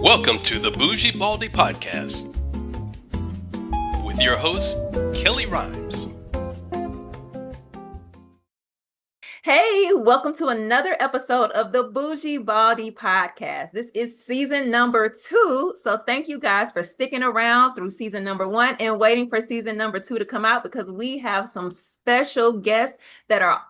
Welcome to the Bougie Baldie podcast with your host, Kelly Rhymes. Hey, welcome to another episode of the Bougie Baldie podcast. This is season number 2. So thank you guys for sticking around through season number 1 and waiting for season number 2 to come out because we have some special guests that are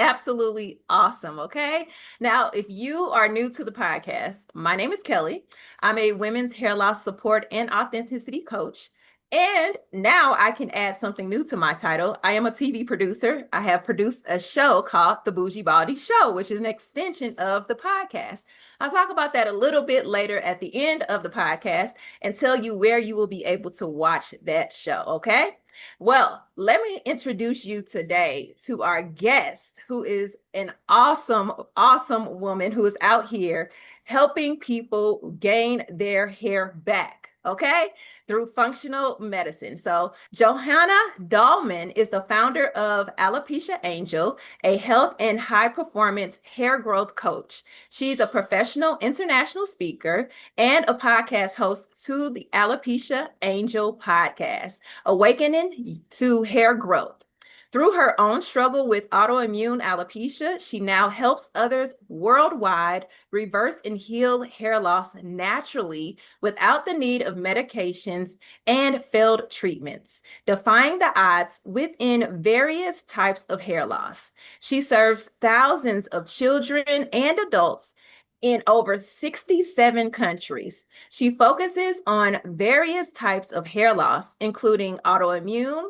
absolutely awesome. Okay. Now, if you are new to the podcast, my name is Kelly. I'm a women's hair loss support and authenticity coach. And now I can add something new to my title. I am a TV producer. I have produced a show called The Bougie Baldie Show, which is an extension of the podcast. I'll talk about that a little bit later at the end of the podcast and tell you where you will be able to watch that show, okay? Well, let me introduce you today to our guest, who is an awesome, awesome woman who is out here helping people gain their hair back. Okay, through functional medicine. So Johanna Dahlman is the founder of Alopecia Angel, a health and high performance hair growth coach. She's a professional international speaker and a podcast host to the Alopecia Angel podcast, Awakening to Hair Growth. Through her own struggle with autoimmune alopecia, she now helps others worldwide reverse and heal hair loss naturally without the need of medications and failed treatments, defying the odds within various types of hair loss. She serves thousands of children and adults in over 67 countries. She focuses on various types of hair loss, including autoimmune,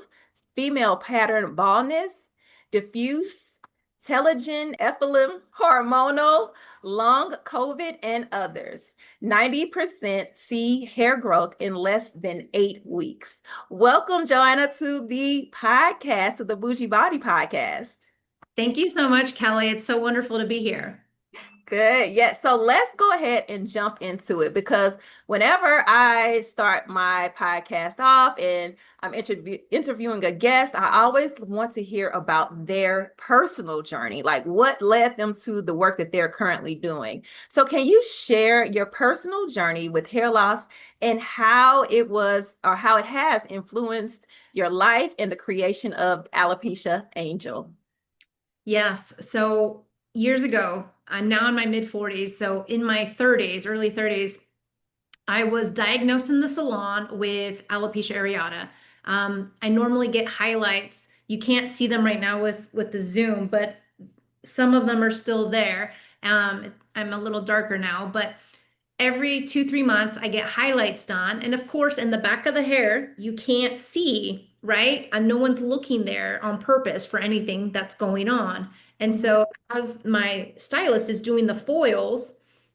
female pattern baldness, diffuse, telogen effluent, hormonal, long COVID, and others. 90% see hair growth in less than 8 weeks. Welcome, Joanna, to the podcast, to the Bougie Baldie podcast. Thank you so much, Kelly. It's so wonderful to be here. Good. Yeah. So let's go ahead and jump into it because whenever I start my podcast off and I'm interviewing a guest, I always want to hear about their personal journey, like what led them to the work that they're currently doing. So can you share your personal journey with hair loss and how it was or how it has influenced your life and the creation of Alopecia Angel? Yes. So years ago, I'm now in my mid 40s. So in my 30s, early 30s, I was diagnosed in the salon with alopecia areata. I normally get highlights. You can't see them right now with the Zoom, but some of them are still there. I'm a little darker now, but every 2-3 months I get highlights done. And of course, in the back of the hair, you can't see, right? And no one's looking there on purpose for anything that's going on. And so as my stylist is doing the foils,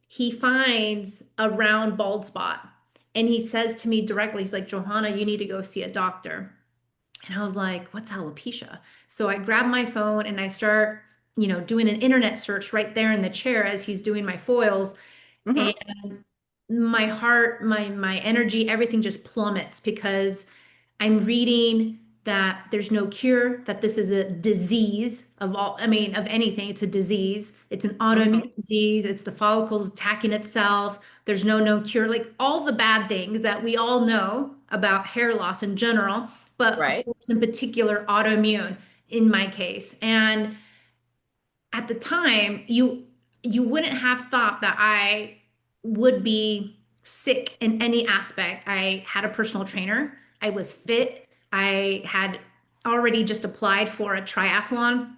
he finds a round bald spot. And he says to me directly, he's like, Johanna, you need to go see a doctor. And I was like, what's alopecia? So I grab my phone and I start, doing an internet search right there in the chair as he's doing my foils. Mhm. And my heart, my energy, everything just plummets because I'm reading that there's no cure, that this is a disease of anything. It's a disease. It's an autoimmune disease. It's the follicles attacking itself. There's no cure, like all the bad things that we all know about hair loss in general, but of course, in particular, autoimmune in my case. And at the time, you wouldn't have thought that I would be sick in any aspect. I had a personal trainer. I was fit. I had already just applied for a triathlon.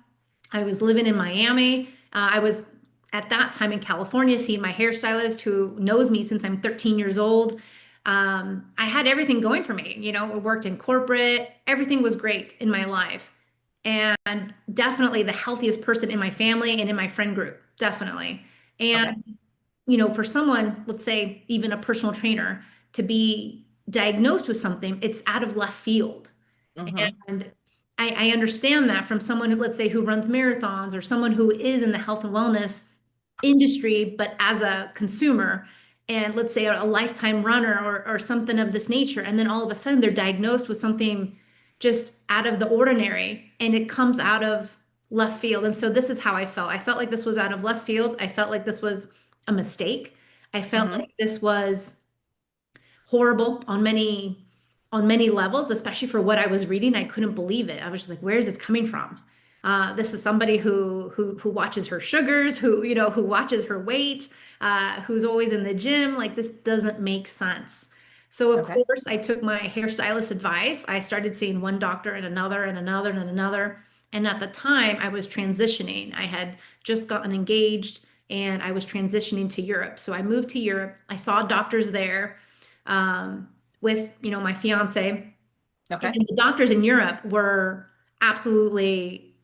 I was living in Miami. I was at that time in California seeing my hairstylist who knows me since I'm 13 years old. I had everything going for me. I worked in corporate. Everything was great in my life. And definitely the healthiest person in my family and in my friend group, definitely. And, for someone, let's say even a personal trainer, to be diagnosed with something, it's out of left field. And I understand that from someone, let's say, who runs marathons or someone who is in the health and wellness industry, but as a consumer, and let's say a lifetime runner or something of this nature. And then all of a sudden they're diagnosed with something just out of the ordinary and it comes out of left field. And so this is how I felt. I felt like this was out of left field. I felt like this was a mistake. I felt Mm-hmm. like this was horrible on many levels, especially for what I was reading. I couldn't believe it. I was just like, where is this coming from? This is somebody who watches her sugars, who watches her weight, who's always in the gym. Like this doesn't make sense. So of Okay. course, I took my hairstylist advice. I started seeing one doctor and another and another and another. And at the time, I was transitioning. I had just gotten engaged and I was transitioning to Europe. So I moved to Europe. I saw doctors there um, with my fiance, and Okay. the doctors in Europe were absolutely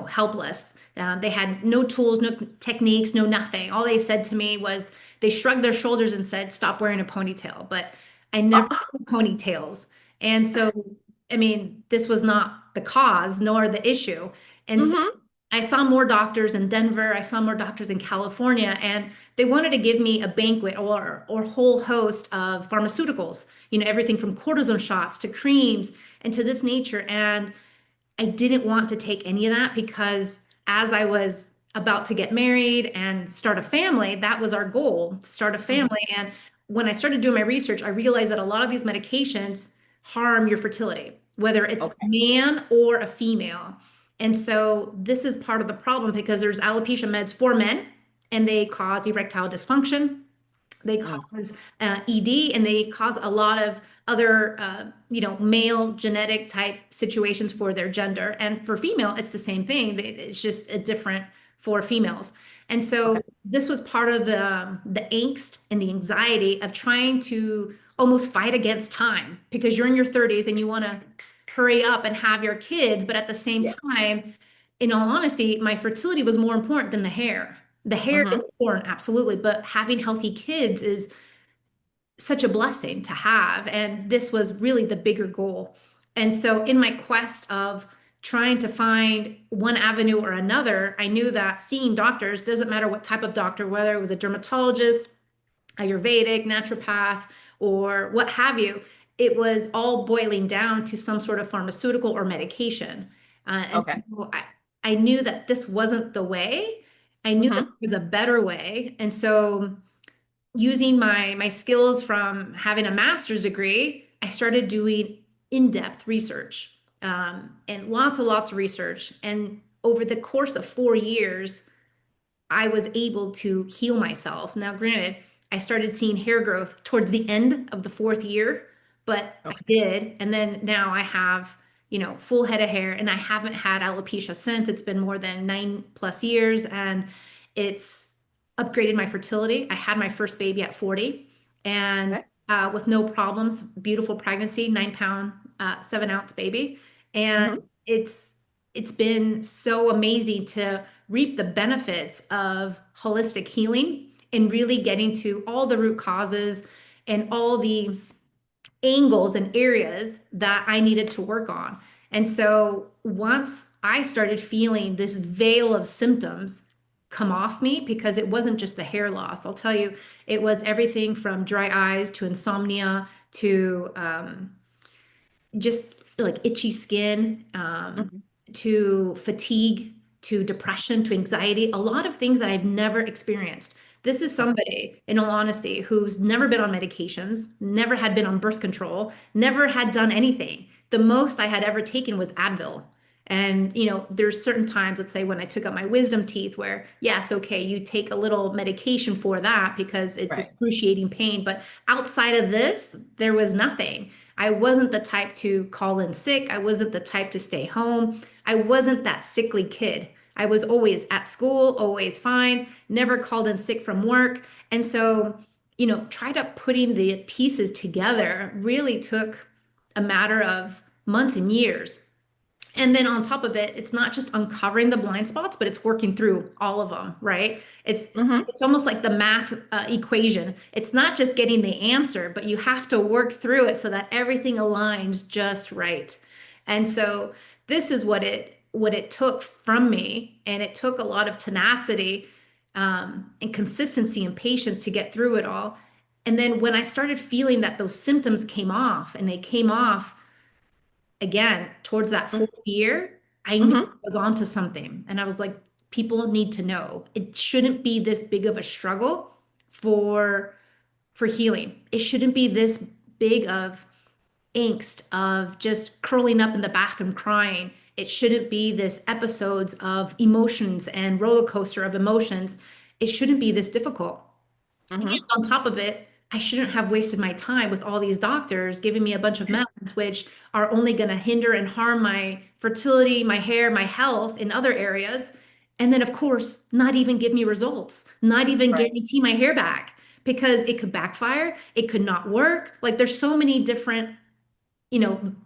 helpless. They had no tools, no techniques, no nothing. All they said to me was they shrugged their shoulders and said, "Stop wearing a ponytail." But I never Oh, wore ponytails, and so I mean, this was not the cause nor the issue. And so mm-hmm. I saw more doctors in Denver. I saw more doctors in California, and they wanted to give me a banquet or whole host of pharmaceuticals, everything from cortisone shots to creams and to this nature. And I didn't want to take any of that because as I was about to get married and start a family, that was our goal, to start a Mm-hmm. family. And when I started doing my research, I realized that a lot of these medications harm your fertility, whether it's a Okay. man or a female. And so this is part of the problem because there's alopecia meds for men and they cause erectile dysfunction, they Mm. cause ED, and they cause a lot of other, male genetic type situations for their gender. And for female, it's the same thing. It's just a different for females. And Okay. so this was part of the angst and the anxiety of trying to almost fight against time because you're in your 30s and you want to hurry up and have your kids, but at the same Yeah. time, in all honesty, my fertility was more important than the hair. The hair is Mm-hmm. important, absolutely, but having healthy kids is such a blessing to have. And this was really the bigger goal. And so, in my quest of trying to find one avenue or another, I knew that seeing doctors doesn't matter what type of doctor, whether it was a dermatologist, Ayurvedic, naturopath, or what have you, it was all boiling down to some sort of pharmaceutical or medication. And Okay. so I knew that this wasn't the way. I knew that Mm-hmm. there was a better way. And so using my skills from having a master's degree, I started doing in-depth research and lots of research. And over the course of 4 years, I was able to heal myself. Now, granted, I started seeing hair growth towards the end of the fourth year, but I Okay. did. And then now I have, full head of hair and I haven't had alopecia since. It's been more than 9+ years and it's upgraded my fertility. I had my first baby at 40 and Okay. with no problems, beautiful pregnancy, 9 pound, 7 ounce baby. And Mm-hmm. it's, it's been so amazing to reap the benefits of holistic healing and really getting to all the root causes and all the angles and areas that I needed to work on. And so once I started feeling this veil of symptoms come off me, because it wasn't just the hair loss, I'll tell you, it was everything from dry eyes to insomnia to just like itchy skin, Mm-hmm. to fatigue, to depression, to anxiety, a lot of things that I've never experienced. This is Okay. somebody, in all honesty, who's never been on medications, never had been on birth control, never had done anything. The most I had ever taken was Advil. And, there's certain times, let's say when I took out my wisdom teeth, where, yes, okay, you take a little medication for that because it's Right. excruciating pain. But outside of this, there was nothing. I wasn't the type to call in sick. I wasn't the type to stay home. I wasn't that sickly kid. I was always at school, always fine, never called in sick from work. And so, tried up putting the pieces together really took a matter of months and years. And then on top of it, it's not just uncovering the blind spots, but it's working through all of them, right? It's Mm-hmm. it's almost like the math equation. It's not just getting the answer, but you have to work through it so that everything aligns just right. And so this is what it took from me, and it took a lot of tenacity and consistency and patience to get through it all. And then when I started feeling that those symptoms came off, and they came off again towards that fourth year, I knew I Mm-hmm. was onto something. And I was like, people need to know. It shouldn't be this big of a struggle. for healing. It shouldn't be this big of angst of just curling up in the bathroom crying. It shouldn't be this episodes of emotions and roller coaster of emotions. It shouldn't be this difficult. And Mm-hmm. on top of it, I shouldn't have wasted my time with all these doctors giving me a bunch of meds, which are only going to hinder and harm my fertility, my hair, my health in other areas. And then, of course, not even give me results, not even Right. guarantee my hair back because it could backfire. It could not work. Like there's so many different,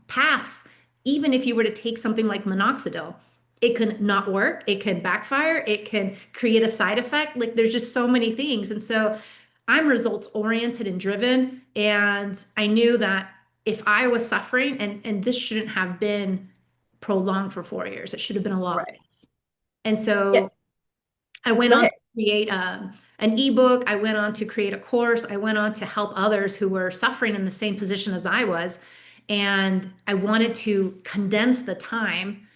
paths. Even if you were to take something like minoxidil, it can not work. It can backfire. It can create a side effect. Like there's just so many things. And so I'm results oriented and driven. And I knew that if I was suffering, and this shouldn't have been prolonged for 4 years, it should have been a lot Right. less. And Yeah. so I went Go on to ahead. create an ebook. I went on to create a course. I went on to help others who were suffering in the same position as I was. And I wanted to condense the time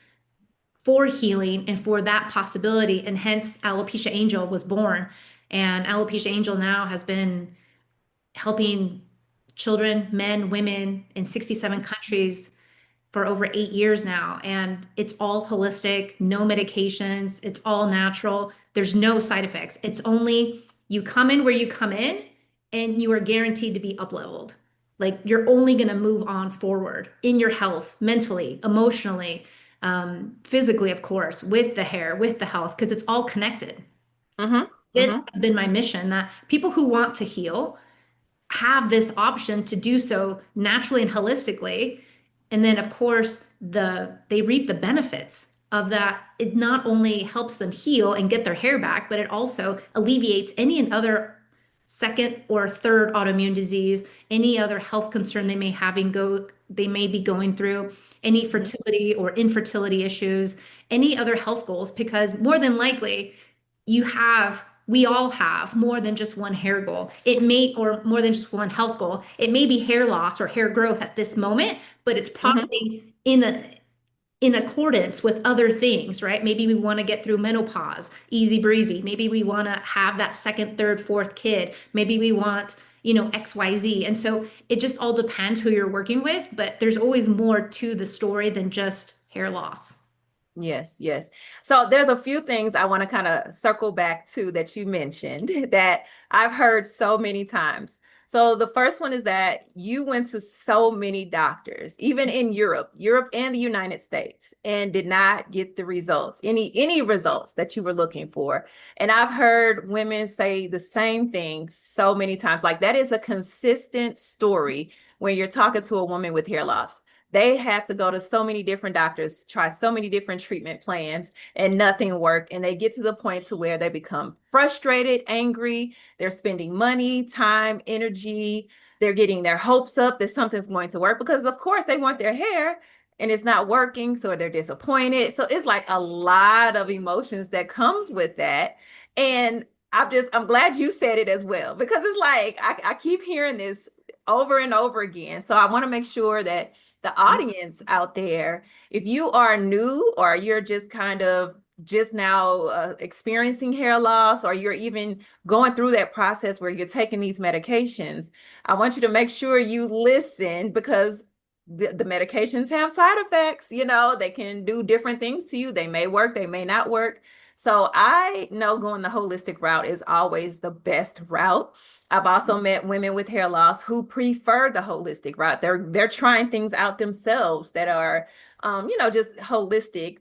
for healing and for that possibility. And hence, Alopecia Angel was born. And Alopecia Angel now has been helping children, men, women in 67 countries for over 8 years now. And it's all holistic, no medications, it's all natural. There's no side effects. It's only you come in where you come in and you are guaranteed to be up leveled. Like you're only going to move on forward in your health, mentally, emotionally, physically, of course, with the hair, with the health, because it's all connected. Mm-hmm. This Mm-hmm. has been my mission that people who want to heal have this option to do so naturally and holistically. And then of course they reap the benefits of that. It not only helps them heal and get their hair back, but it also alleviates any and other second or third autoimmune disease, any other health concern they may be going through, any Yes. fertility or infertility issues, any other health goals, because more than likely we all have more than just one hair goal. It may, or more than just one health goal. It may be hair loss or hair growth at this moment, but it's Mm-hmm. probably in accordance with other things, right? Maybe we want to get through menopause, easy breezy. Maybe we want to have that second, third, fourth kid. Maybe we want, XYZ. And so it just all depends who you're working with, but there's always more to the story than just hair loss. Yes, yes. So there's a few things I want to kind of circle back to that you mentioned that I've heard so many times. So the first one is that you went to so many doctors, even in Europe and the United States, and did not get the results, any results that you were looking for. And I've heard women say the same thing so many times. Like that is a consistent story when you're talking to a woman with hair loss. They had to go to so many different doctors, try so many different treatment plans, and nothing worked. And they get to the point to where they become frustrated, angry. They're spending money, time, energy. They're getting their hopes up that something's going to work because, of course, they want their hair and it's not working. So they're disappointed. So it's like a lot of emotions that comes with that. And I'm glad you said it as well, because it's like I keep hearing this over and over again. So I want to make sure that the audience out there, if you are new or you're just kind of just now experiencing hair loss, or you're even going through that process where you're taking these medications, I want you to make sure you listen, because the medications have side effects. They can do different things to you. They may work, they may not work. So I know going the holistic route is always the best route. I've also met women with hair loss who prefer the holistic route. They're trying things out themselves that are, just holistic,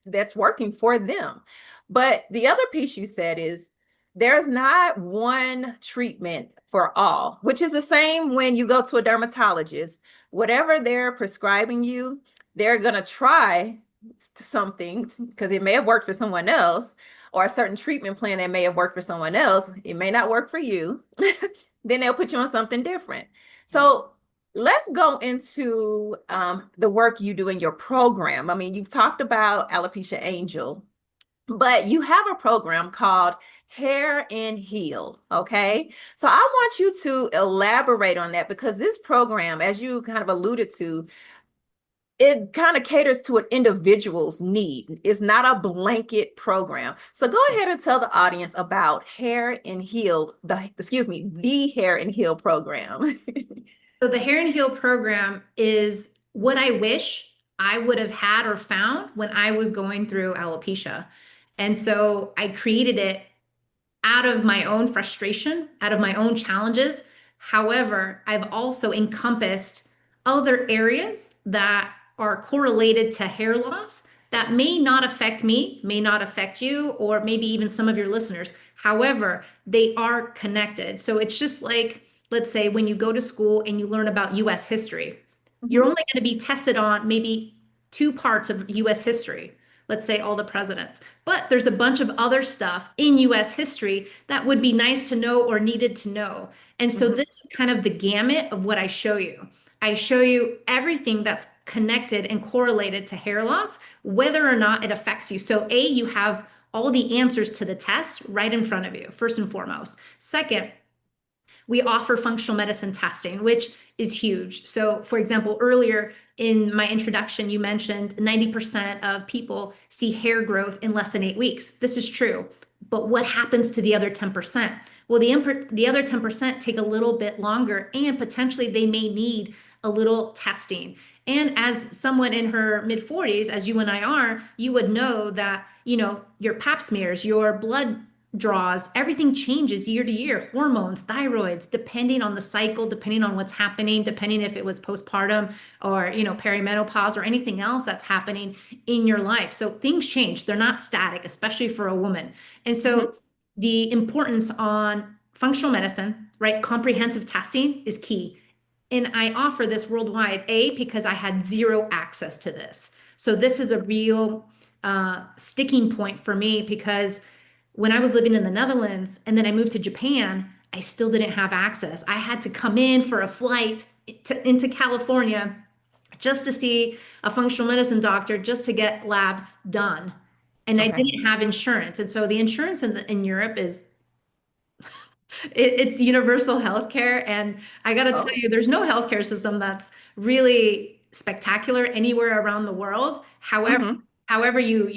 that's working for them. But the other piece you said is there's not one treatment for all, which is the same when you go to a dermatologist. Whatever they're prescribing you, they're gonna try something because it may have worked for someone else, or a certain treatment plan that may have worked for someone else. It may not work for you. Then they'll put you on something different. So let's go into the work you do in your program. I mean, you've talked about Alopecia Angel, but you have a program called Hair and Heal. Okay. So I want you to elaborate on that, because this program, as you kind of alluded to, it kind of caters to an individual's need. It's not a blanket program. So go ahead and tell the audience about Hair and Heal, the Hair and Heal program. So the Hair and Heal program is what I wish I would have had or found when I was going through alopecia. And so I created it out of my own frustration, out of my own challenges. However, I've also encompassed other areas that are correlated to hair loss that may not affect me, may not affect you, or maybe even some of your listeners. However, they are connected. So it's just like, let's say, when you go to school and you learn about US history, you're Mhm. only going to be tested on maybe two parts of US history, let's say all the presidents. But there's a bunch of other stuff in US history that would be nice to know or needed to know. And so Mhm. this is kind of the gamut of what I show you. I show you everything that's connected and correlated to hair loss, whether or not it affects you. So, A, you have all the answers to the test right in front of you, first and foremost. Second, we offer functional medicine testing, which is huge. So, for example, earlier in my introduction, you mentioned 90% of people see hair growth in less than 8 weeks. This is true. But what happens to the other 10%? Well, the other 10% take a little bit longer, and potentially they may need a little testing. And as someone in her mid 40s, as you and I are, you would know that, your pap smears, your blood draws, everything changes year to year. Hormones, thyroids, depending on the cycle, depending on what's happening, depending if it was postpartum or, perimenopause or anything else that's happening in your life. So things change. They're not static, especially for a woman. And Mhm. so the importance on functional medicine, right? Comprehensive testing is key. And I offer this worldwide, because I had zero access to this. So this is a real sticking point for me because when I was living in the Netherlands and then I moved to Japan, I still didn't have access. I had to come in for a flight into California just to see a functional medicine doctor, just to get labs done. And I Okay. didn't have insurance. And so the insurance in Europe is it's universal healthcare. And I got to tell Oh. you, there's no healthcare system that's really spectacular anywhere around the world. Mhm. However you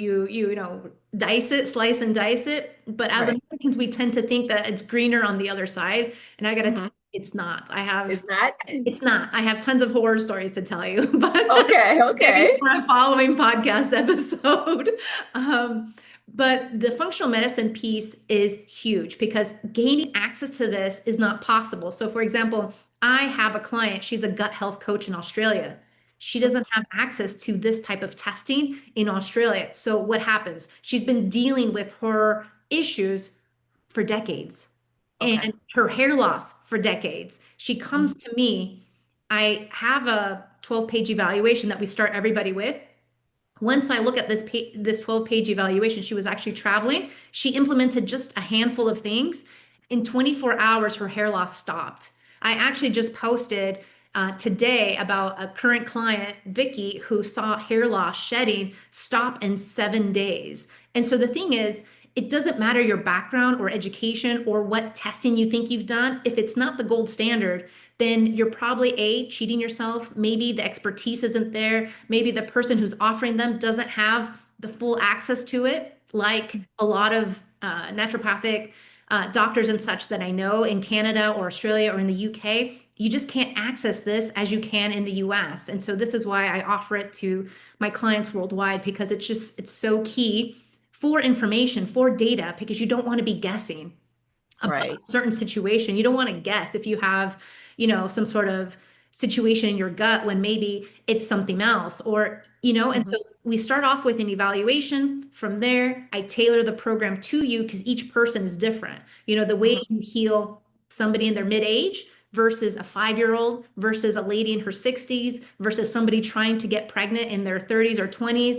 dice it, slice and dice it. But as Right. Americans, we tend to think that it's greener on the other side. And I got to tell Mhm. you, it's not. It's not? It's not. I have tons of horror stories to tell you, but Okay, maybe okay. for a following podcast episode. Um, but the functional medicine piece is huge because gaining access to this is not possible. So, for example, I have a client, she's a gut health coach in Australia. She Mhm. doesn't have access to this type of testing in Australia. So, what happens? She's been dealing with her issues for decades Okay. and her hair loss for decades. She comes Mhm. to me. I have a 12-page evaluation that we start everybody with. Once I look at this 12-page evaluation, she was actually traveling. She implemented just a handful of things. In 24 hours, her hair loss stopped. I actually just posted today about a current client, Vicky, who saw hair loss shedding stop in 7 days. And so the thing is, it doesn't matter your background or education or what testing you think you've done. If it's not the gold standard, then you're probably cheating yourself. Maybe the expertise isn't there. Maybe the person who's offering them doesn't have the full access to it, like a lot of naturopathic doctors and such that I know in Canada or Australia or in the UK. You just can't access this as you can in the US. And so this is why I offer it to my clients worldwide because it's so key for information, for data, because you don't want to be guessing about a Right. certain situation. You don't want to guess if you have, some sort of situation in your gut when maybe it's something else and Mhm. so we start off with an evaluation. From there, I tailor the program to you because each person is different. The way Mhm. you heal somebody in their mid-age versus a 5-year-old versus a lady in her 60s versus somebody trying to get pregnant in their 30s or 20s,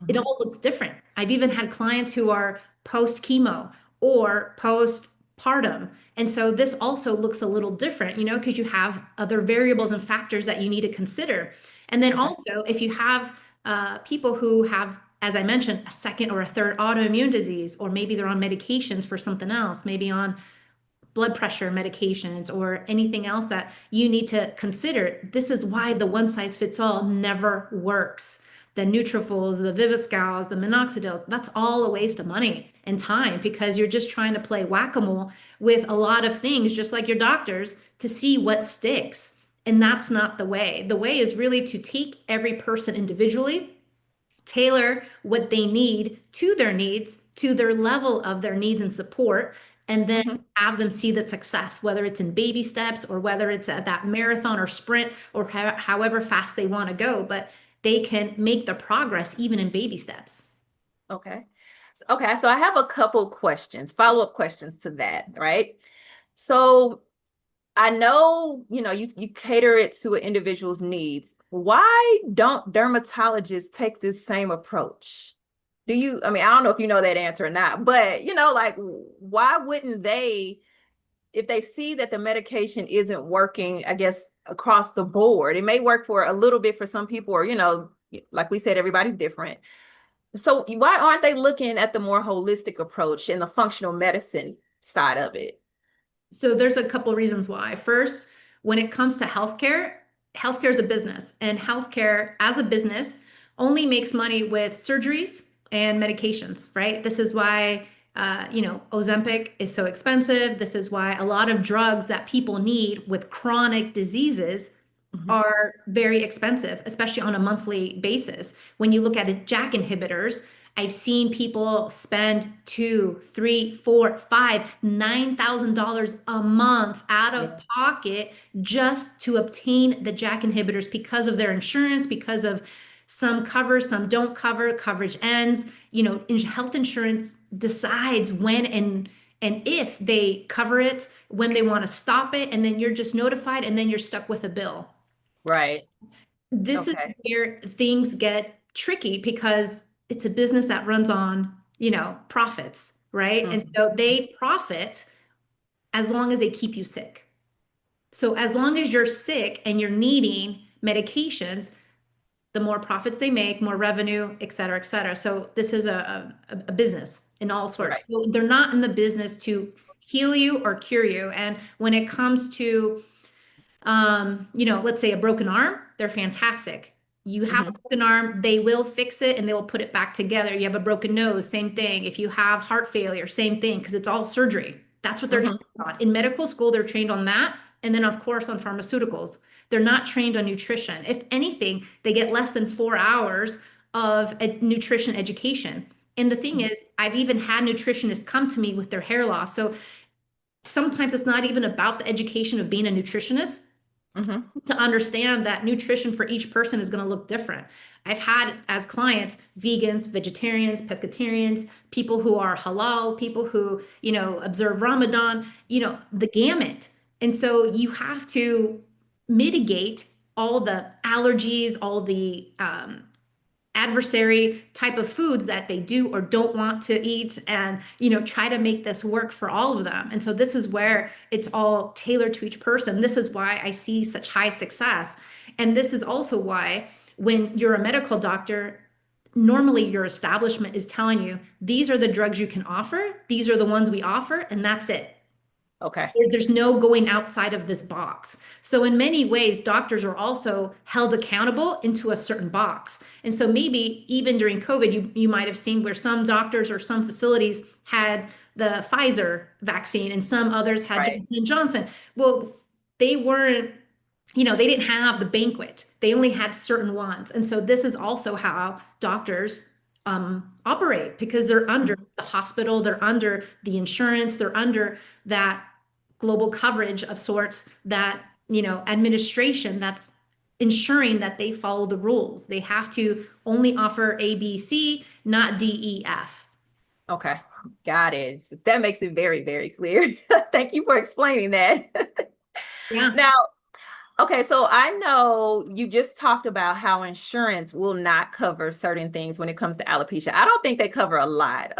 it Mhm. all looks different. I've even had clients who are post chemo or postpartum. And so this also looks a little different, because you have other variables and factors that you need to consider. And then Okay. also, if you have people who have, as I mentioned, a second or a third autoimmune disease, or maybe they're on medications for something else, maybe on blood pressure medications or anything else that you need to consider. This is why the one size fits all never works. The Nutrafols, the Viviscals, the Minoxidils, that's all a waste of money and time because you're just trying to play whack-a-mole with a lot of things, just like your doctors, to see what sticks. And that's not the way. The way is really to take every person individually, tailor what they need to their needs, to their level of their needs and support, and then have them see the success, whether it's in baby steps or whether it's at that marathon or sprint or however fast they want to go. But they can make the progress even in baby steps. Okay. Okay, so I have a couple questions, follow-up questions to that, right? So I know, you cater it to an individual's needs. Why don't dermatologists take this same approach? I don't know if you know that answer or not, but like, why wouldn't they, if they see that the medication isn't working, I guess, across the board, it may work for a little bit for some people, or, like we said, everybody's different. So why aren't they looking at the more holistic approach and the functional medicine side of it? So there's a couple of reasons why. First, when it comes to healthcare, healthcare is a business, and healthcare as a business only makes money with surgeries and medications, right? This is why, Ozempic is so expensive. This is why a lot of drugs that people need with chronic diseases are very expensive, especially on a monthly basis. When you look at it, JAK inhibitors, I've seen people spend $2, $3, $4, $5, $9,000 a month out of pocket just to obtain the JAK inhibitors because of their insurance, because of some cover, some don't cover, coverage ends. Health insurance decides when and if they cover it, when they want to stop it, and then you're just notified, and then you're stuck with a bill. Right. This is where things get tricky because it's a business that runs on, profits, right? And so they profit as long as they keep you sick. So as long as you're sick and you're needing medications, the more profits they make, more revenue, et cetera, et cetera. So this is a business in all sorts. Right. So they're not in the business to heal you or cure you. And when it comes to let's say a broken arm, they're fantastic. You have a broken arm, they will fix it and they will put it back together. You have a broken nose, same thing. If you have heart failure, same thing, because it's all surgery. That's what they're trained on. In medical school, they're trained on that. And then, of course, on pharmaceuticals. They're not trained on nutrition. If anything, they get less than 4 hours of nutrition education. And the thing is, I've even had nutritionists come to me with their hair loss. So sometimes it's not even about the education of being a nutritionist. To understand that nutrition for each person is going to look different. I've had as clients vegans, vegetarians, pescatarians, people who are halal, people who, observe Ramadan, the gamut. And so you have to mitigate all the allergies, all the adversary type of foods that they do or don't want to eat, and try to make this work for all of them. And so this is where it's all tailored to each person. This is why I see such high success. And this is also why when you're a medical doctor, normally your establishment is telling you these are the drugs you can offer, these are the ones we offer, and that's it. Okay. There's no going outside of this box. So in many ways, doctors are also held accountable into a certain box. And so maybe even during COVID, you might have seen where some doctors or some facilities had the Pfizer vaccine and some others had Johnson & Johnson. Well, they weren't, they didn't have the banquet. They only had certain ones. And so this is also how doctors operate, because they're under the hospital, they're under the insurance, they're under that global coverage of sorts, that administration that's ensuring that they follow the rules. They have to only offer A, B, C, not D, E, F. Okay, got it. So that makes it very, very clear. Thank you for explaining that. Yeah. Now, okay, so I know you just talked about how insurance will not cover certain things when it comes to alopecia. I don't think they cover a lot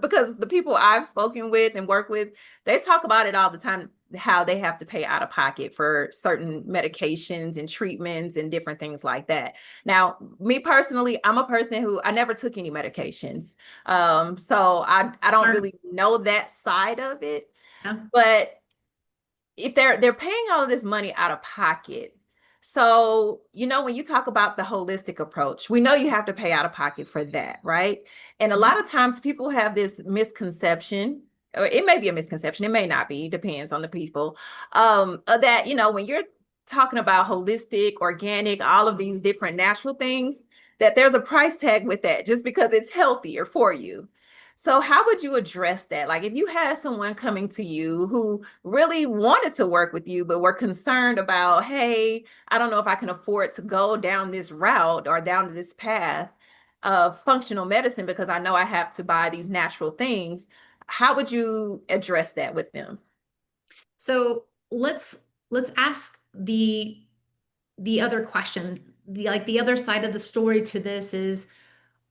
because the people I've spoken with and work with, they talk about it all the time, how they have to pay out of pocket for certain medications and treatments and different things like that. Now, me personally, I'm a person who I never took any medications. So I don't really know that side of it. Yeah. But if they're paying all of this money out of pocket. So, when you talk about the holistic approach, we know you have to pay out of pocket for that, right? And a lot of times people have this misconception, or it may be a misconception, it may not be, depends on the people, that, when you're talking about holistic, organic, all of these different natural things, that there's a price tag with that just because it's healthier for you. So how would you address that? Like if you had someone coming to you who really wanted to work with you, but were concerned about, hey, I don't know if I can afford to go down this route or down this path of functional medicine because I know I have to buy these natural things. How would you address that with them? So let's ask the other question. The other side of the story to this is,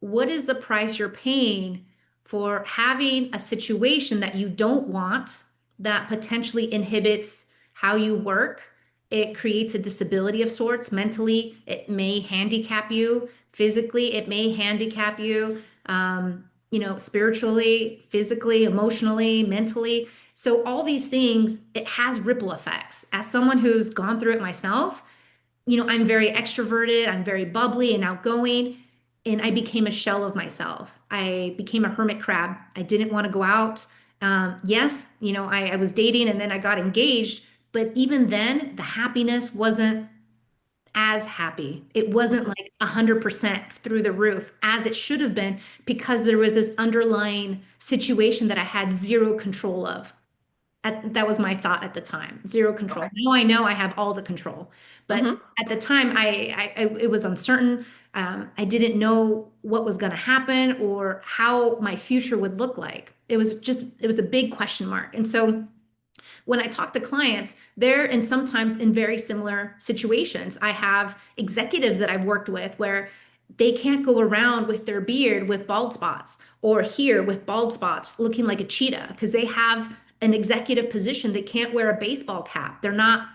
what is the price you're paying for having a situation that you don't want, that potentially inhibits how you work? It creates a disability of sorts. Mentally, it may handicap you. Physically, it may handicap you. Spiritually, physically, emotionally, mentally. So all these things, it has ripple effects. As someone who's gone through it myself, I'm very extroverted, I'm very bubbly and outgoing, and I became a shell of myself. I became a hermit crab. I didn't want to go out. Yes, I was dating and then I got engaged, but even then, the happiness wasn't as happy. It wasn't like 100% through the roof as it should have been, because there was this underlying situation that I had zero control of. That was my thought at the time. Zero control. Okay. Now I know I have all the control, but Mm-hmm. at the time, it was uncertain. I didn't know what was going to happen or how my future would look like. It was a big question mark. And so when I talk to clients, they're in sometimes in very similar situations. I have executives that I've worked with where they can't go around with their beard with bald spots, or here with bald spots looking like a cheetah, because they have an executive position. They can't wear a baseball cap. They're not,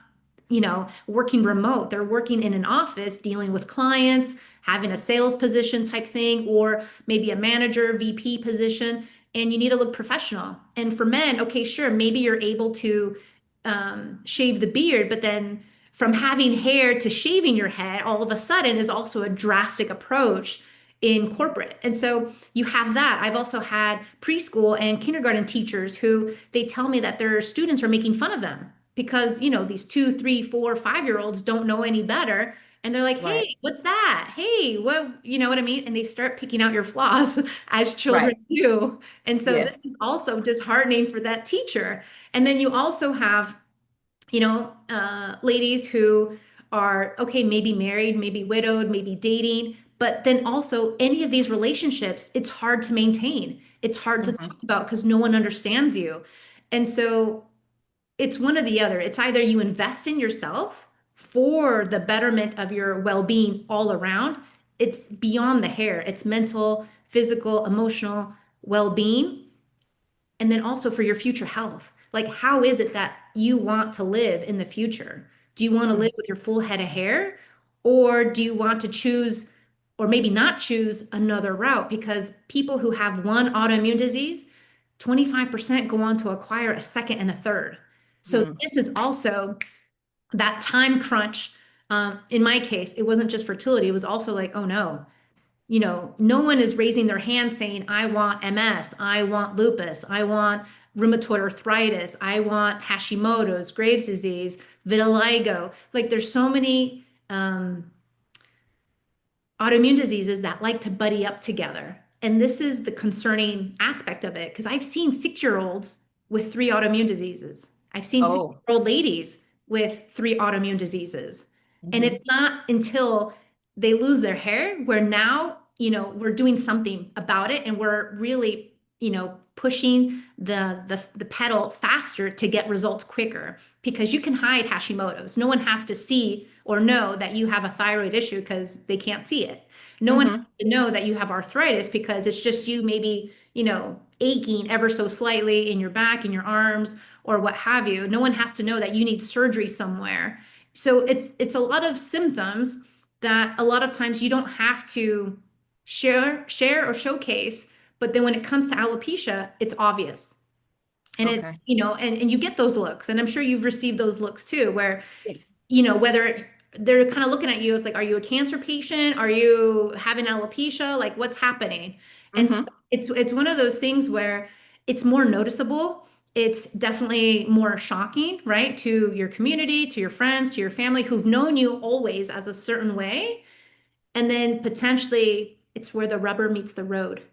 working remote. They're working in an office dealing with clients, having a sales position type thing, or maybe a manager, VP position, and you need to look professional. And for men, okay, sure, maybe you're able to shave the beard, but then from having hair to shaving your head all of a sudden is also a drastic approach in corporate. And so you have that. I've also had preschool and kindergarten teachers who they tell me that their students are making fun of them because, these 2, 3, 4, 5 year olds don't know any better. And they're like, Right. hey, what's that? Hey, what, you know what I mean? And they start picking out your flaws as children Right. do. And so this Yes. is also disheartening for that teacher. And then you also have, ladies who are, okay, maybe married, maybe widowed, maybe dating, but then also any of these relationships, it's hard to maintain. It's hard to Mm-hmm. talk about because no one understands you. And so it's one or the other. It's either you invest in yourself for the betterment of your well-being all around. It's beyond the hair. It's mental, physical, emotional well-being, and then also for your future health. Like, how is it that you want to live in the future? Do you want to live with your full head of hair? Or do you want to choose, or maybe not choose another route? Because people who have one autoimmune disease, 25% go on to acquire a second and a third. So Mm-hmm. this is also that time crunch. In my case, it wasn't just fertility. It was also like, oh no, no one is raising their hand saying, I want MS, I want lupus, I want rheumatoid arthritis, I want Hashimoto's, Graves' disease, vitiligo. Like there's so many autoimmune diseases that like to buddy up together. And this is the concerning aspect of it because I've seen 6 year olds with three autoimmune diseases. I've seen 50 Oh. year old ladies with three autoimmune diseases. And Mm-hmm. it's not until they lose their hair where now, we're doing something about it and we're really, pushing the pedal faster to get results quicker because you can hide Hashimoto's. No one has to see or know that you have a thyroid issue because they can't see it. No one has Mm-hmm. to know that you have arthritis because it's just you maybe, aching ever so slightly in your back, in your arms, or what have you. No one has to know that you need surgery somewhere. So it's a lot of symptoms that a lot of times you don't have to share or showcase, but then when it comes to alopecia, it's obvious. And it's, Okay. and you get those looks, and I'm sure you've received those looks too, where, Yeah. whether they're kind of looking at you, it's like, are you a cancer patient? Are you having alopecia? Like, what's happening? And so Mm-hmm. it's one of those things where it's more noticeable. It's definitely more shocking, right? To your community, to your friends, to your family who've known you always as a certain way. And then potentially it's where the rubber meets the road,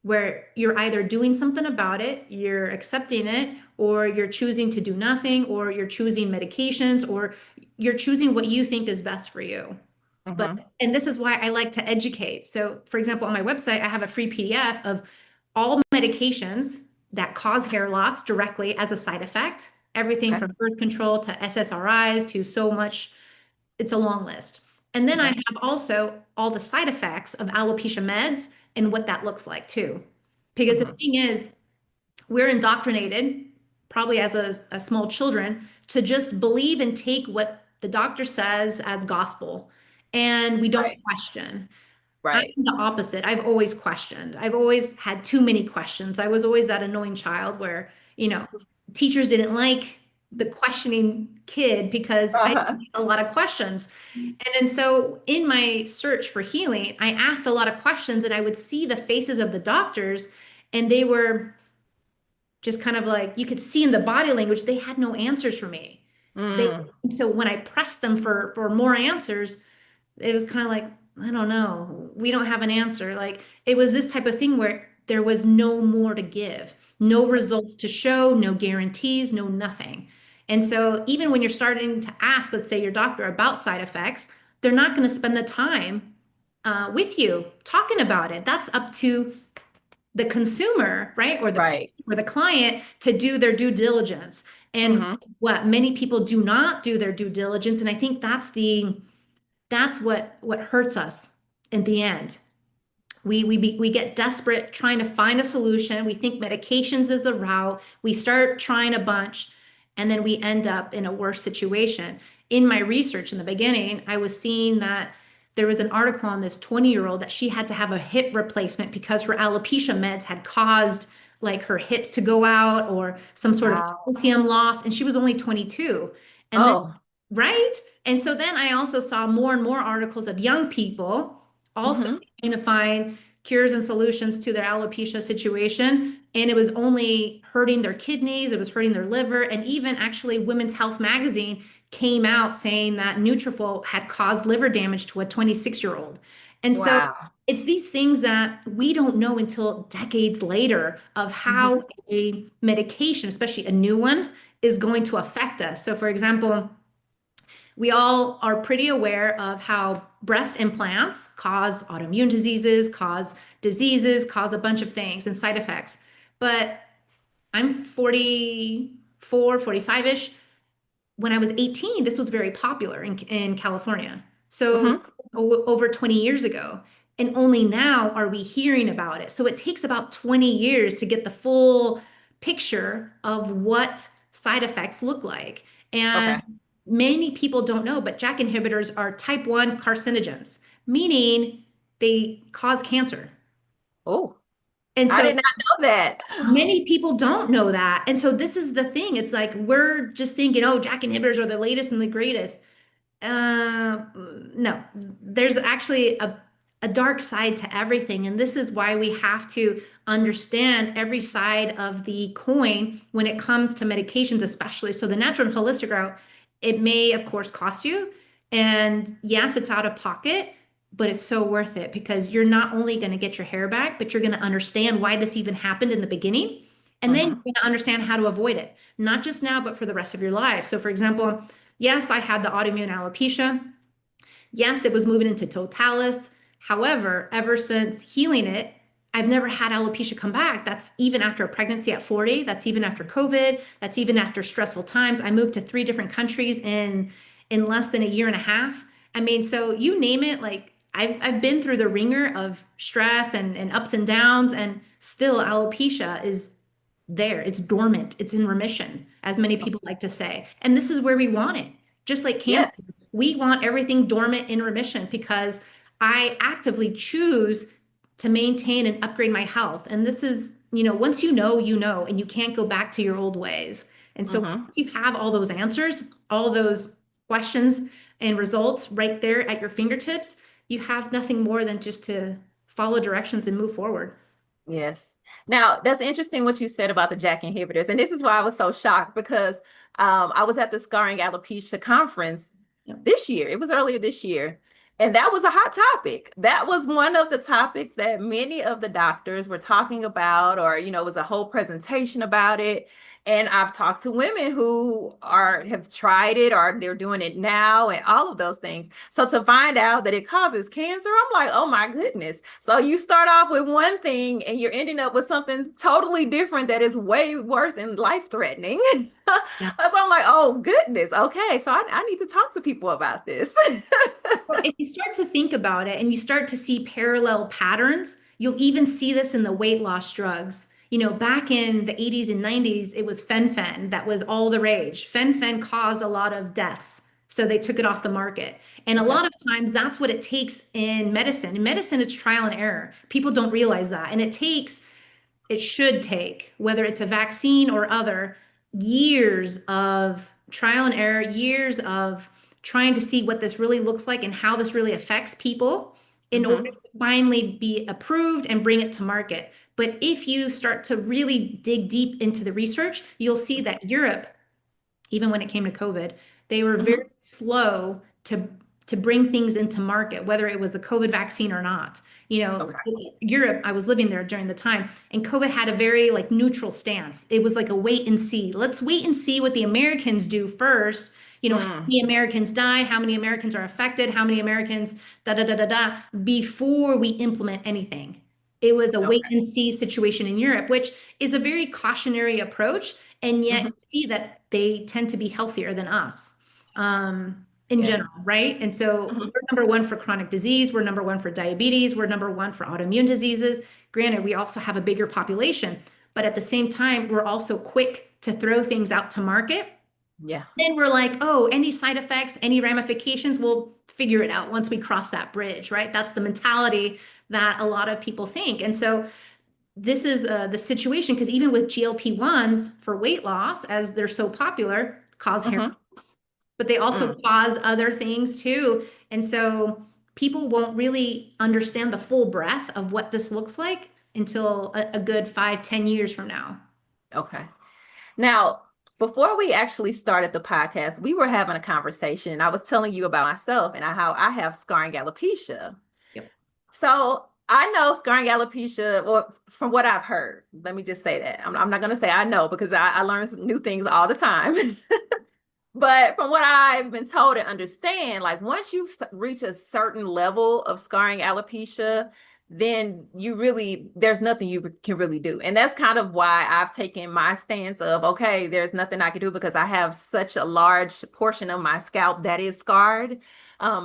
where you're either doing something about it, you're accepting it, or you're choosing to do nothing, or you're choosing medications, or you're choosing what you think is best for you. But, Mm-hmm. and this is why I like to educate. So, for example, on my website, I have a free PDF of all medications that cause hair loss directly as a side effect, everything Okay. from birth control to SSRIs to so much. It's a long list. And then I Okay. have also all the side effects of alopecia meds and what that looks like too. Because the Mm-hmm. thing is, we're indoctrinated, probably as a small children, to just believe and take what the doctor says as gospel. And we don't Right. question. I'm Right. the opposite. I've always questioned. I've always had too many questions. I was always that annoying child where, teachers didn't like the questioning kid because I had Uh-huh. a lot of questions. And then so in my search for healing, I asked a lot of questions and I would see the faces of the doctors, and they were just kind of like, you could see in the body language, they had no answers for me. They, Mm. so when I pressed them for more answers, it was kind of like, I don't know, we don't have an answer. Like, it was this type of thing where there was no more to give, no results to show, no guarantees, no nothing. And so even when you're starting to ask, let's say your doctor about side effects, they're not going to spend the time with you talking about it. That's up to the consumer, right? Or the patient Right. or the client to do their due diligence. And Mm-hmm. what many people do not do their due diligence. And I think that's what hurts us in the end. We get desperate trying to find a solution. We think medications is the route. We start trying a bunch, and then we end up in a worse situation. In my research in the beginning, I was seeing that there was an article on this 20-year-old that she had to have a hip replacement because her alopecia meds had caused like her hips to go out or some sort of Wow. calcium loss, and she was only 22. And then, Oh. right? And so then I also saw more and more articles of young people also Mm-hmm. trying to find cures and solutions to their alopecia situation. And it was only hurting their kidneys, it was hurting their liver. And even actually, Women's Health magazine came out saying that Nutrafol had caused liver damage to a 26-year-old. And so Wow. it's these things that we don't know until decades later of Mm-hmm. how a medication, especially a new one, is going to affect us. So, for example, we all are pretty aware of how breast implants cause autoimmune diseases, cause a bunch of things and side effects. But I'm 44, 45-ish. When I was 18, this was very popular in California. So Mm-hmm. over 20 years ago. And only now are we hearing about it. So it takes about 20 years to get the full picture of what side effects look like. And Okay. many people don't know, but JAK inhibitors are type 1 carcinogens, meaning they cause cancer. Oh, And I so did not know that. many people don't know that. And so this is the thing. It's like we're just thinking, oh, JAK inhibitors are the latest and the greatest. No, there's actually a dark side to everything. And this is why we have to understand every side of the coin when it comes to medications, especially. So the natural and holistic route, it may, of course, cost you. And yes, it's out of pocket, but it's so worth it because you're not only going to get your hair back, but you're going to understand why this even happened in the beginning. And then Mm-hmm. you're going to understand how to avoid it, not just now, but for the rest of your life. So, for example, yes, I had the autoimmune alopecia. Yes, it was moving into totalis. However, ever since healing it, I've never had alopecia come back. That's even after a pregnancy at 40. That's even after COVID. That's even after stressful times. I moved to 3 different countries in less than a year and a half. I mean, so you name it, like I've been through the ringer of stress and ups and downs, and still alopecia is there. It's dormant. It's in remission, as many people like to say. And this is where we want it. Just like cancer, Yes. we want everything dormant in remission because I actively choose to maintain and upgrade my health. And this is once you know, and you can't go back to your old ways. And so Mm-hmm. once you have all those answers, all those questions and results right there at your fingertips, you have nothing more than just to follow directions and move forward. Yes. Now, that's interesting what you said about the JAK inhibitors. And this is why I was so shocked because I was at the Scarring Alopecia conference Yep. this year. It was earlier this year. And that was a hot topic. That was one of the topics that many of the doctors were talking about, or, it was a whole presentation about it. And I've talked to women who have tried it or they're doing it now and all of those things. So to find out that it causes cancer, I'm like, oh my goodness. So you start off with one thing and you're ending up with something totally different that is way worse and life-threatening. Yeah. That's why I'm like, oh goodness. Okay. So I need to talk to people about this. Well, if you start to think about it and you start to see parallel patterns, you'll even see this in the weight loss drugs. Back in the 80s and 90s, it was fen-phen that was all the rage. Fen-phen caused a lot of deaths, so they took it off the market. And a Okay. lot of times that's what it takes in medicine. In medicine, it's trial and error. People don't realize that. And it should take, whether it's a vaccine or other, years of trial and error, years of trying to see what this really looks like and how this really affects people in order Mm-hmm. to finally be approved and bring it to market. But if you start to really dig deep into the research, you'll see that Europe, even when it came to COVID, they were Mm-hmm. very slow to bring things into market, whether it was the COVID vaccine or not. Okay. Europe, I was living there during the time, and COVID had a very like neutral stance. It was like a wait and see. Let's wait and see what the Americans do first. How Mm. many Americans die, how many Americans are affected, how many Americans da da da da da before we implement anything. It was a wait Okay. and see situation in Europe, which is a very cautionary approach. And yet Mm-hmm. you see that they tend to be healthier than us in Yeah. general, right? And so Mm-hmm. we're number one for chronic disease. We're number one for diabetes. We're number one for autoimmune diseases. Granted, we also have a bigger population, but at the same time, we're also quick to throw things out to market. Yeah. Then we're like, oh, any side effects, any ramifications, we'll figure it out once we cross that bridge, right? That's the mentality that a lot of people think. And so this is the situation because even with GLP-1s for weight loss, as they're so popular, cause hair Mm-hmm. loss, but they also Mm. cause other things too. And so people won't really understand the full breadth of what this looks like until a good 5, 10 years from now. Okay. Now, before we actually started the podcast, we were having a conversation and I was telling you about myself and how I have scarring alopecia. Yep. So I know scarring alopecia, or from what I've heard, let me just say that. I'm not going to say I know because I learn some new things all the time. But from what I've been told and understand, like once you reach a certain level of scarring alopecia, then there's nothing you can really do. And that's kind of why I've taken my stance of, okay, there's nothing I can do because I have such a large portion of my scalp that is scarred. I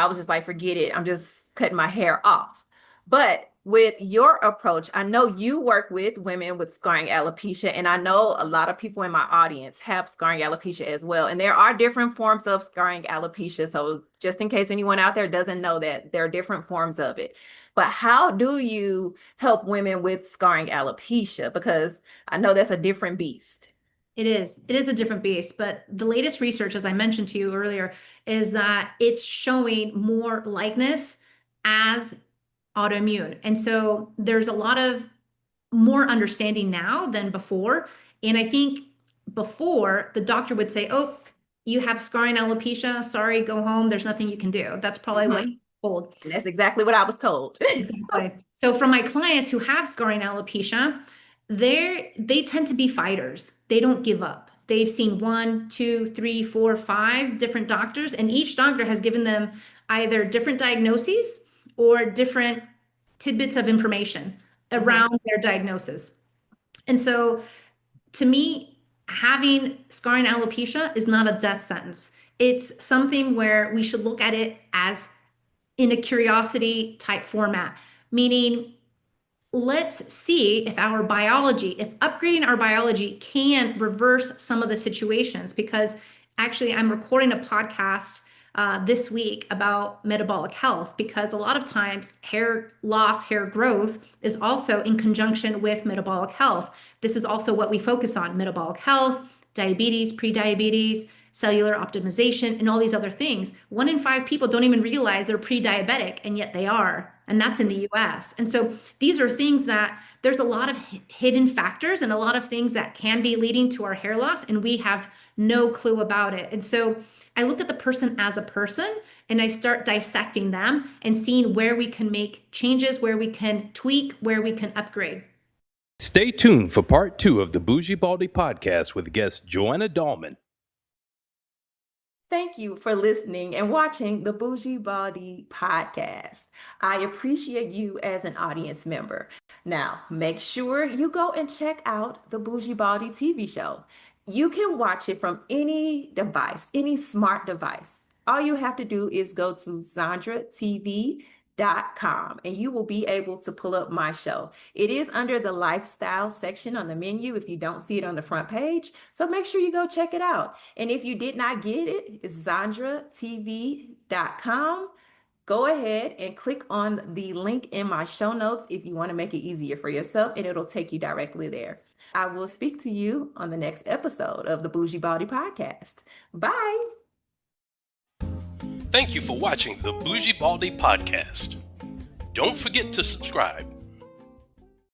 was just like, forget it. I'm just cutting my hair off. But with your approach, I know you work with women with scarring alopecia, and I know a lot of people in my audience have scarring alopecia as well. And there are different forms of scarring alopecia. So just in case anyone out there doesn't know that, there are different forms of it. But how do you help women with scarring alopecia? Because I know that's a different beast. It is. It is a different beast, but the latest research, as I mentioned to you earlier, is that it's showing more likeness as autoimmune. And so there's a lot of more understanding now than before. And I think before the doctor would say, oh, you have scarring alopecia. Sorry, go home. There's nothing you can do. That's probably what Mhm. you told. And that's exactly what I was told. Exactly. So from my clients who have scarring alopecia, they tend to be fighters. They don't give up. They've seen 1, 2, 3, 4, 5 different doctors, and each doctor has given them either different diagnoses or different tidbits of information Mhm. around their diagnosis. And so to me, having scarring alopecia is not a death sentence. It's something where we should look at it as in a curiosity type format, meaning let's see if if upgrading our biology can reverse some of the situations. Because actually, I'm recording a podcast this week about metabolic health, because a lot of times hair loss, hair growth is also in conjunction with metabolic health. This is also what we focus on: metabolic health, diabetes, pre-diabetes, cellular optimization, and all these other things. 1 in 5 people don't even realize they're pre-diabetic, and yet they are. And that's in the US. And so these are things that there's a lot of hidden factors and a lot of things that can be leading to our hair loss, and we have no clue about it. And so I look at the person as a person and I start dissecting them and seeing where we can make changes, where we can tweak, where we can upgrade. Stay tuned for part 2 of the Bougie Baldy podcast with guest Johanna Dahlman. Thank you for listening and watching the Bougie Baldy podcast. I appreciate you as an audience member. Now, make sure you go and check out the Bougie Baldy TV show. You can watch it from any device, any smart device. All you have to do is go to ZandraTV.com and you will be able to pull up my show. It is under the lifestyle section on the menu if you don't see it on the front page. So make sure you go check it out. And if you did not get it, it's ZandraTV.com. Go ahead and click on the link in my show notes if you want to make it easier for yourself, and it'll take you directly there. I will speak to you on the next episode of the Bougie Baldy podcast. Bye. Thank you for watching the Bougie Baldy podcast. Don't forget to subscribe